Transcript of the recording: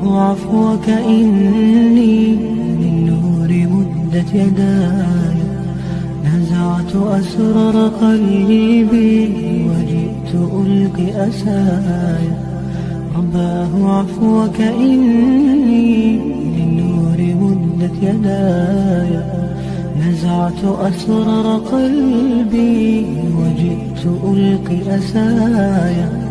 عفوك إني للنور مدت يداي، نزعت أسرار قلبي وجئت ألقي أسايا. رباه عفوك إني للنور مدت يداي، نزعت أسرار قلبي وجئت ألقي أسايا.